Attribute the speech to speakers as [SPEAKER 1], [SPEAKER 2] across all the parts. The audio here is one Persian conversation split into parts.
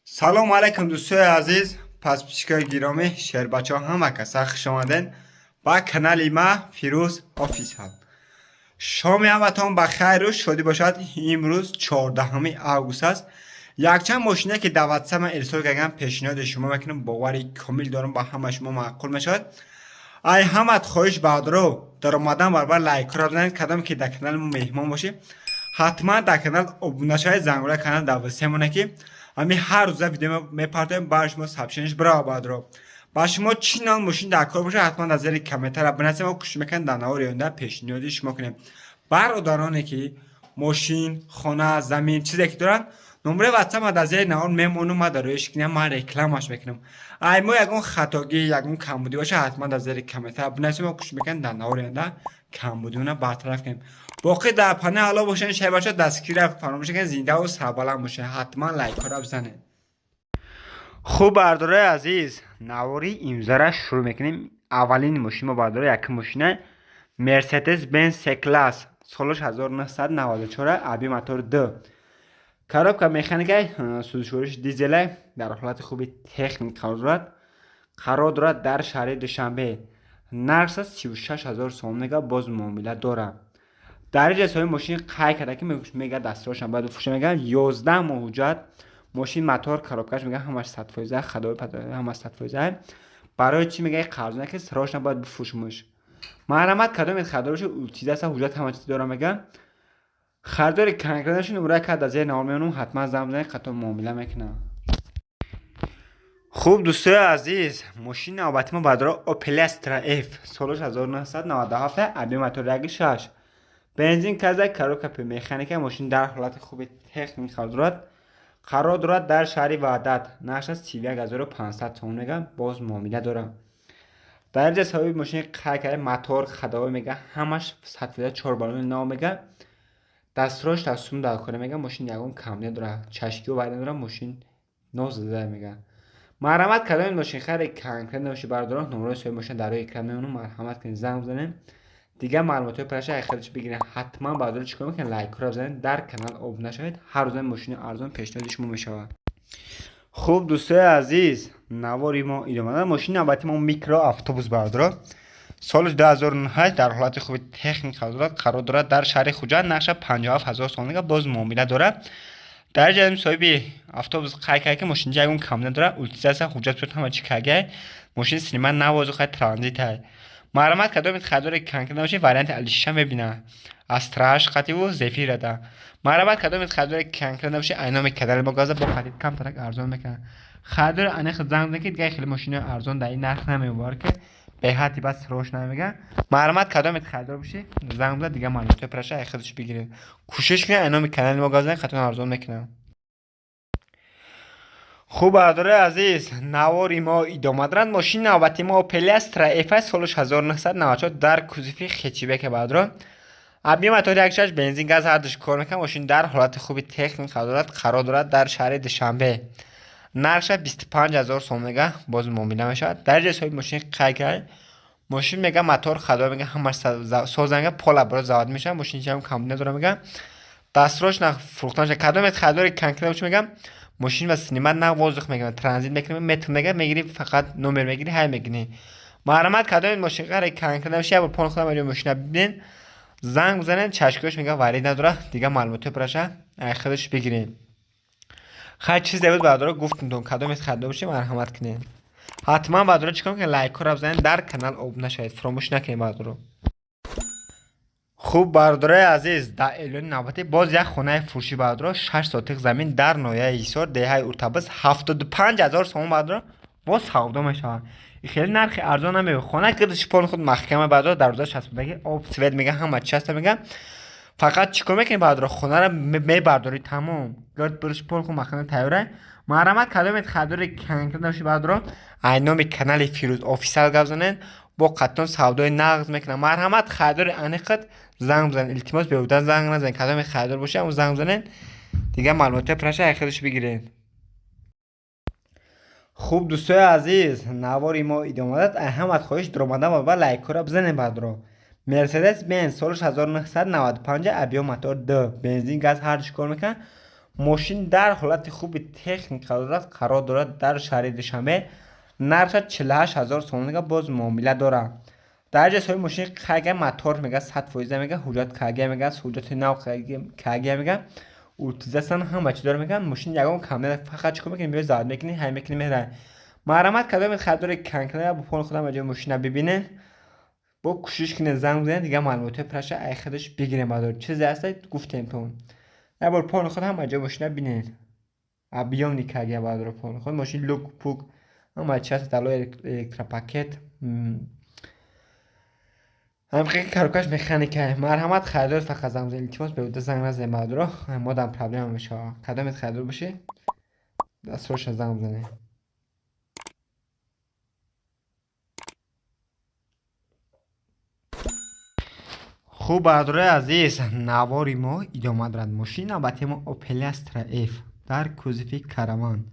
[SPEAKER 1] سلام علیکم دوستای عزیز. پس پیشکای گرامی شهر بچه ها همه کسا خوش آمدین با کانال ما فیروز آفیسیال. شام همتون بخیر و شادی باشد. امروز 14 آگوست است. یک چند ماشینه که دعوت من ارسال کردم پیشنهاد شما میکنم باوری کامل دارم با همه شما معقول میشد. ای همت خواهش بعد در اومدن برابر لایک را بزنید کدام که در کانال ما مهمان باشه حتما در کانال ابونه شوید زنگوله کانال دعوت مونه که امی هر روز ویدیو میپردازیم برای شما سابسکرایبش برای بعد رو با شما چی نام ماشین در کار باشه حتما در زیر کامنت بنویسید و کوشش میکنم در نهار آینده پیشنهادی شما کنیم. برادرانی که ماشین خانه زمین چیزی که دارن نمره واتساپ ما در زیر نهار میمونم ما در رویش کنیم ما رکلامش میکنم. ای ما یگون خطاگی یگون کمبودی باشه حتما در زیر کامنت بنویسید و کوشش میکنم در نهار آینده کمبودیونه برطرف کنیم. باقی در پنه حالا باشین شهر بچه دستگیر فراموش کنید زنده و سربلند باشه حتما لایک ها رو بزنید. خوب برداره عزیز نواری امضا را شروع میکنیم. اولین ماشین ما برداره یک ماشین مرسدس بنز سی کلاس سالش 1994 ابی موتور دو коробка механикай сӯзишвориш дизелай дар ҳолати хуби техник қарор дорад дар шаҳри душанбе. нархи 36000 сом мега боз муомила дорад. дараҷаи ҳисоби мошин қай карда ки мега дастурашон бояд фурӯша мега 11 моҳ ҳуҷҷат мошин мотор коробкаш мега ҳамаш 100% хадои ҳамаш 100% барои чӣ мега қарзона ки срочно бояд бифурӯшимш. маҳрамат кадоми хадораш утилизатсия ҳуҷҷат ҳама чиз дора мега خرداری کنکردنشون نمره کرد از نهار میانم حتما زمزنه قطع معامله میکنم. خوب دوستای عزیز ماشین نوبتی ما بدرا اوپل استرا اف سالش 1997 ابی موتور رگ 6 بنزین کازای کاروکاپ مکانیک ماشین در حالت خوب تکنیک قرار دارد در شهر وحدت. نقش 31500 تومان میگم باز معامله دارم. در جای حسابی ماشین قای موتور خداوی میگه همش 104 بالون نام میگه دستراش تصمیم در کنه میگم ماشین یگون کمونه داره چشکی و بعد داره ماشین 19 میگه مرحمت کردن این ماشین خیلی کنکر نمیشه بردارن نمره سوی ماشین در روی اکران میمونه مرحمت کنید زنگ بزنید دیگه معلومات پرش خیلیش بگیرین حتما بعد چیکار میکنین لایک رو بزنید در کانال ابونه نشوید هر روز ماشین ارزان پیشنهاد شما میشه. خوب دوستای عزیز نواری ما ایران ماشین نوبتی ما میکرو اتوبوس برداره سال 2008 در حالت خوب تکنیک قرار دارد در شهر خوجند. نقش 57000 تومان باز معامله دارد. در جریان صاحب اتوبوس قای که ماشین جایگون کم نداره اوتیزاسیا حجت شد همه چی کاگه ماشین سینما نوازو خیلی ترانزیت های مرمت کدام خدار کنکر نمیشه وریانت الیشم ببینه استراش قطعی و زفیر ده مرمت کدام خدار کنکر نمیشه اینام کدر با گاز با خرید کم ترک ارزان میکنه خدار انخ زنگ نکید دیگه خیلی ماشین ارزان در این نرخ نمیباره که به حتی بس روش نمیگه معلومات کدام خریدار بشه زنگ بزن دیگه معلومات پرشه خودش بگیرید کوشش کنید اینام کانال ما گازن خاطر ارزان میکنم. خوب برداره عزیز نواری ما ادامه دارد. ماشین نوبتی ما اوپل استرا اف سالش 1994 در کوزیفی خچیبه که برداره ابی موتور 1.6 بنزین گاز هر دوش کار میکنه. ماشین در حالت خوبی تکنیک قرار دارد در شهر دوشنبه. نقش 25000 سوم میگه باز معامله میشه. در جای صاحب ماشین قای ماشین میگه موتور خدا میگه همش سازنگ پول برای زاد میشه ماشین هم کم نداره میگه دستراش نه فروختنش کدام خدار کنکر میگم ماشین و سینما نه وازخ میگم ترانزیت میکنه متر میگه میگیری فقط نمر میگیری های میگیری مرحمت کدام ماشین قرار کنکر نمیشه با پون خودم میگم ماشین ببین زنگ بزنن چشکش میگه وارد نداره دیگه معلومات پرشه خودش بگیرین. خیلی چیز دیگه بعدا گفتم کدام خدمت بشه مرحمت کنین حتما بعدا چیکار کنین لایک رو بزنین در کانال ابونه شوید فراموش نکنین بعدا. خوب برادرای عزیز در اعلان نوبتی باز یک خانه فروشی بعدا 6 ساتق زمین در ناحیه ایسار دهه ارتباس 75000 سوم بعدا باز سودا میشه. خیلی نرخ ارزان نمیشه خانه که شپون خود محکمه بعدا در روز 60 بگه آب سوید میگه همه چی هست میگه فقط چیکار میکنی بعد خونه رو میبرداری تمام گرد برش پول خود مخنه تیاره محرمت کدام خدار کنکر نمیشه بعد رو اینام کانال فیروز آفیسیال گذاشتن با قطعا سودای نقد میکنه. مرحمت خدار انقدر زنگ بزن التماس به بودن زنگ نزن کدام خدار باشه اون زنگ بزنن دیگه معلومات پرشه خودش بگیرین. خوب دوستای عزیز نواری ما ادامه داد احمد خواهش درآمدن و لایک رو بزنین بعد رو مرسدس بنز سالش 1995 ابی موتور 2 بنزین گاز هر چی کار میکنه ماشین در حالت خوب تکنیک قرار دارد در شهر دوشنبه. نرخش 48000 سوم باز معامله داره. درجه سوی ماشین کاگه موتور میگه 100% میگه، حجت کاگه میگه، حجت نو کاگه میگه، اوتیزاسیون همه چی داره میگه. ماشین یگان کامل فقط چیکار میکنی میای زاد میکنی همه میکنی میره. مرمت کدام خدار کنکنه با پول خودم اجازه ماشین ببینه با کوشش کنه زنگ بزنه دیگه معلومات پرش ای خودش بگیره مدار چیزی هست گفتم تو نه بار پول خود هم اجازه ماشین ببینه ابیام نیکاگه بعد پول خود ماشین لوک پوک اما چت تلو الکترا پاکت هم کارکش مکانیکه مرحمت خریدار فقط زنگ بزنید التماس به زنگ نزنید مادر مادام پرابلم میشه کدامت خریدار باشه دستورش زنگ بزنه. خوب برادر عزیز نواری ما ادامه دارد. ماشین البته ما اوپل استرا اف در کوزیفی کاروان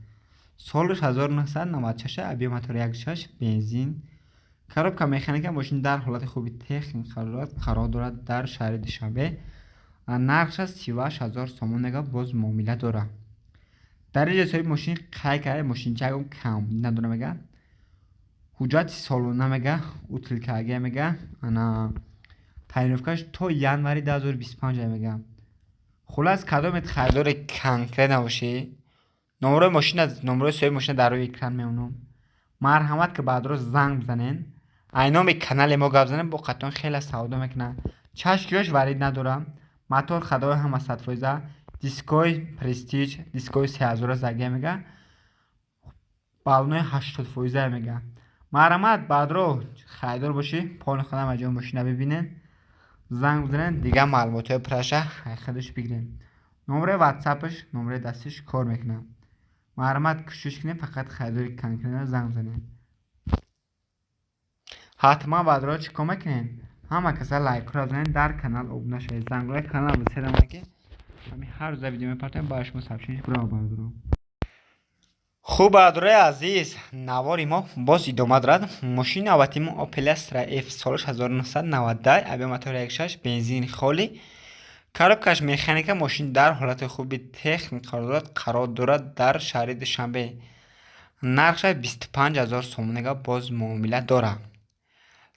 [SPEAKER 1] سالش 1996 ابی موتور 1.6 بنزین کاروبکا مکانیک ماشین در حالت خوبی تکنیک قرار دارد در شهر دوشنبه. نرخش 38000 سوم باز معامله داره. درجه سوی ماشین قای ماشین جگم کم نداره میگه، حجت سالون نمیگه، اوتل کاگه میگه، انا تعریفش تو ینوری 2025 میگم. خلاص کدامت خریدار کنکره نباشه نمره ماشین از نمره سوی ماشین در روی اکران میمونم. مرحمت که بعد رو زنگ بزنین اینام کانال ما گپ بزنین با قطعا خیلی سودا میکنه. چشکیاش ورید ندارم موتور خدای هم 100% دیسکوی پرستیج دیسکوی 3000 زگه میگه، بالونای 80% میگه. مرحمت بعد رو خریدار باشی پول خودم اجازه ماشین ببینین زنگ بزنین دیگه معلومات پرشه خودش بگیرین. نمره واتساپش نمره دستش کار میکنه. مرحمت کوشش کنین فقط خریدار کنکرین زنگ بزنین. حتما بعد رو چیکار میکنین همه کسا لایک رو بزنین در کانال ابونه شید زنگ روی کانال بسیدم که همین هر روز ویدیو میپرتم باش مصابشینش برای بردارم. خوب برادرای عزیز نواری ما باز ادامه دارد. ماشین البته ما اوپل استرا اف سالش 1990 ابی موتور 1.6 بنزین خالی کاروبکش مکانیک ماشین در حالت خوبی تکنیک قرار دارد در شهر دوشنبه. نرخش 25000 سوم باز معامله داره.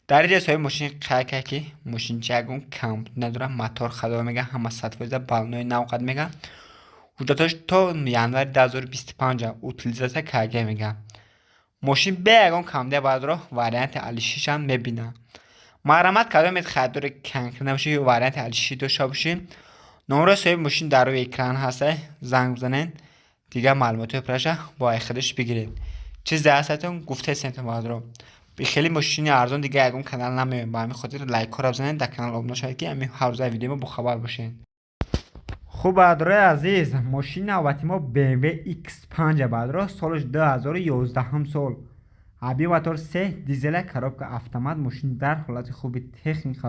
[SPEAKER 1] درجه سوی ماشین قاکه ماشین جگون کم نداره موتور خدا میگه همه 100% بالونای نوقت میگه، حجتش تا ینوری 2025 اوتیلیزاسیون کاگه میگه. ماشین بیگون کم ده بعد رو واریانت الیشیش هم میبینه. مرحمت کدامت خریدار کنکر نباشه یا واریانت الیشی داشته باشین نمره سوی ماشین در روی اکران هسته زنگ بزنین دیگه معلومات پرشه با خودش بگیرین. چیز هستتون گفته سنت بعد رو خیلی ماشین ارزان دیگه اگه کانال نمیبینید با همین خاطر لایک رو بزنید در کانال ابونه شید که همین هر روز ویدیو ما با خبر باشین. خوب برادرای عزیز ماشین البته ما BMW X5 بعد سالش 2011 هم سال ابی موتور 3 دیزل کاروبکا اتومات ماشین در حالت خوبی تکنیک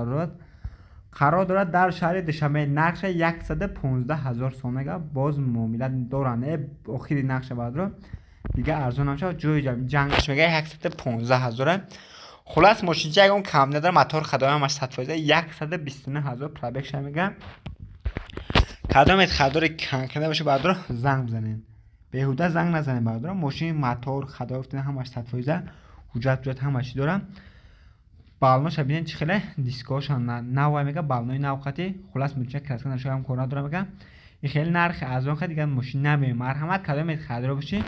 [SPEAKER 1] قرار دارد در شهر دوشنبه. نقش 115000 سوم باز معامله دارن. اخیری نقش بعد رو دیگه ارزون نمیشه جوی جنگش میگه 115000. خلاص ماشین جگم کم نداره موتور خدای هم 100% 129000 پرابکش میگه. کدامت خدار کنکنه باشه بعد رو زنگ بزنین بهوده زنگ نزنین بعد رو ماشین موتور خدای افتاده همش 100% حجت همش داره. بالوناش ببینین چه خیلی دیسکاش نو میگه بالونای نوقتی خلاص میشه کسان نشه هم کورا داره میگه این خیلی نرخ از اون دیگه ماشین نمیه. مرحمت کدامت خدار باشه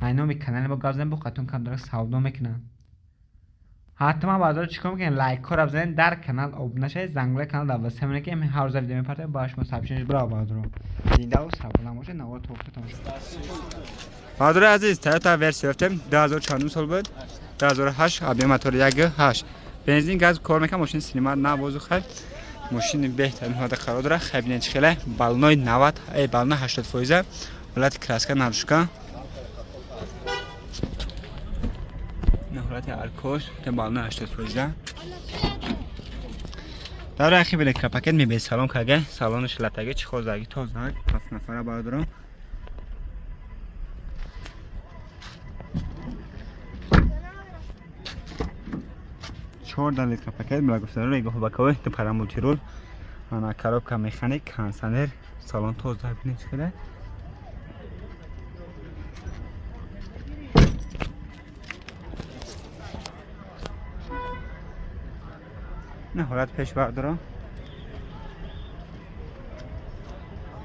[SPEAKER 1] اینام کانال با گازن با قطون کم داره سودا میکنه. حتما بعدا چیکار میکنین لایک رو بزنین در کانال ابونه شید زنگ روی کانال دعوت همینه که من هر روز ویدیو میپرتم باش مصاحبهش برای بعدا زنده و سلام باشه نوار توفتون شد. بعدا عزیز تویوتا ورس گرفتم 2014 سال بود 2008 ابی موتور 1.8 بنزین گاز کار میکنه. ماشین سینما نوازو خرید ماشین بهترین حالت قرار داره. خیلی خیلی بالونای 90 ای بالون 80% ولات کراسکا نروشکا نهرات الکوش که بالون 80% در اخی بله که پاکت می به سالن کاگه سالنش لاتگه چه خوزاگی تازه 7 نفره بردارم. چهار دلیل که پاکت بلا گفتن رو ایگاه بکوه تو پراموتیرول انا کاروبکا مکانیک کانسنر سالن تازه بینید شده نه حالت پیش بردارم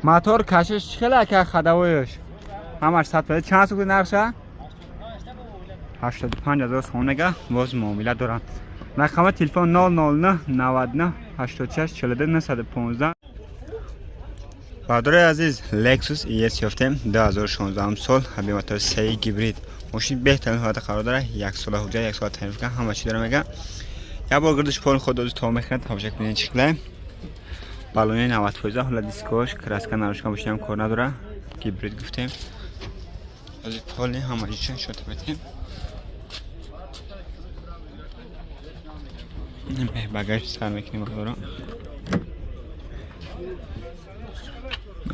[SPEAKER 1] موتور کشش چخله که خداویش همش 100 چند سوک نرشه 85,000 سوم نگه باز معامله دارن رقم تلفن 009 99 86 42 915 برادر عزیز لکسوس ES یافتیم 2016 سال همین موتور 3 گیبرید ماشین بهترین حالت قرار داره یک سال حجت یک سال تنفیذ همه چی داره میگه یا بار گردش پول خود دوست تا میخواد همش کنین شکل بالون 90 حالا دیسکوش کراسکا نروشکا باشیم کار نداره گیبرید گفتیم از پول همه چی شده بتیم به بگاج سر میکنیم برادر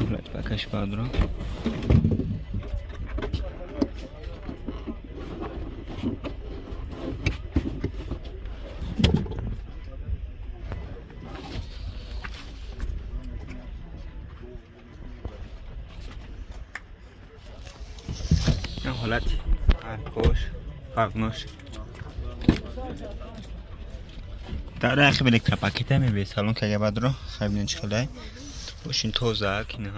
[SPEAKER 1] حالت بگاج برادر حالت هرکوش فرقناش در اخی بلکتر پاکت میبینید سالن که اگه بعد رو خیلی نچ خلای باشین توزه که نه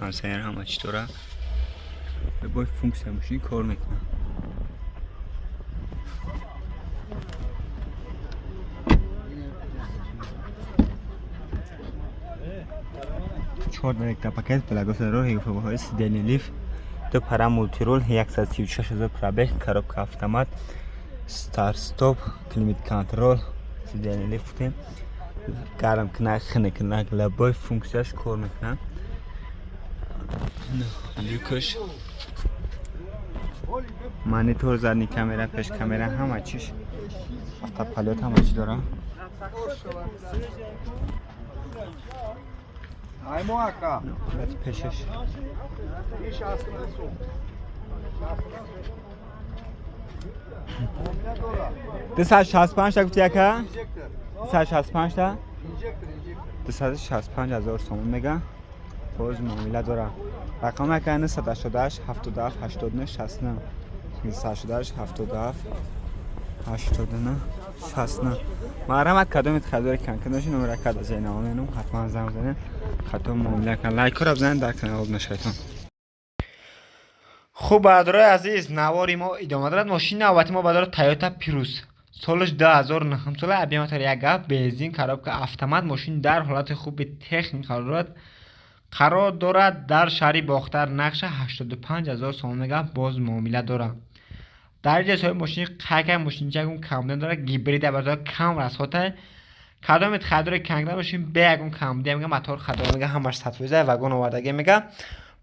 [SPEAKER 1] کانسر همه چطوره به باید فونکسیون باشین کار میکنه چهار بلکتر پاکت پلاگوس رو هیفو بهای سیدنی لیف دو پرا مولتی رول 136,000 پرابه کاروبکا автомат ستار استاپ کلیمت کنترل سیدنی لیف بودیم گرم کنه خنه کنه لبای فونکسیاش کار میکنه لیکش مانیتور زرنی کامera پیش کامera همه چیش افتا پالیوت همه چی داره
[SPEAKER 2] Ai moaca.
[SPEAKER 1] پیشش 265 تا گفتی که 265 تا 265,000 تومان میگه باز معامله داره رقم که 188 77 89 69 188 77 89 69 مرحمت کدومت خدور کن که داشتی نمره کد از این نامه حتما زنگ بزنید خطا معامله کن لایک رو بزنید در کانال نشایتون خوب برادرای عزیز نواری ما ادامه دارد ماشین نوبتی ما برادر تویوتا پیروس سالش 2009 سال ابی موتور یک بنزین کاروبکا автомат ماشین در حالت خوب تکنیک قرار دارد در شهری باختر نقش 85,000 تومان میگه باز معامله داره در جای ماشین قاقه ماشین جگون کامدن داره گیبرید برای کم رسوته کدام خدور کنگره ماشین به یگون کامدی میگه موتور خدور میگه همش صفویزه وگون آوردگی میگه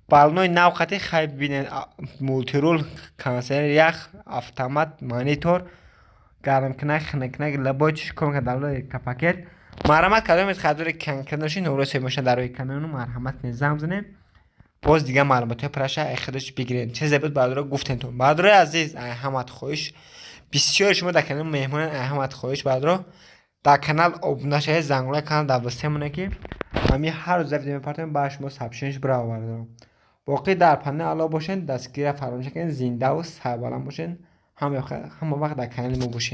[SPEAKER 1] بالنوی نو خطی خیلی ببینید مولتی رول کانسر یخ автомат مانیتور گرم کنه خنه کنه لبای چش کن که در یک پاکت مرحمت کدام خدور کنگره نورس ماشین در روی کانون مرحمت نظام زنه باز دیگه معلومات پرشه خودش بگیرین چه زبط برادر گفتن تو برادر عزیز احمد خوش بسیار شما در کانال مهمون احمد خوش برادر در کانال ابونه شه زنگوله کانال دوسته مونه که همین هر روز ویدیو میپرتم با شما سابسکرایب برای برادر باقی در پنل علا باشین دستگیر فراموش نکنین زنده و سربلند باشین همه وقت در کانال ما باشین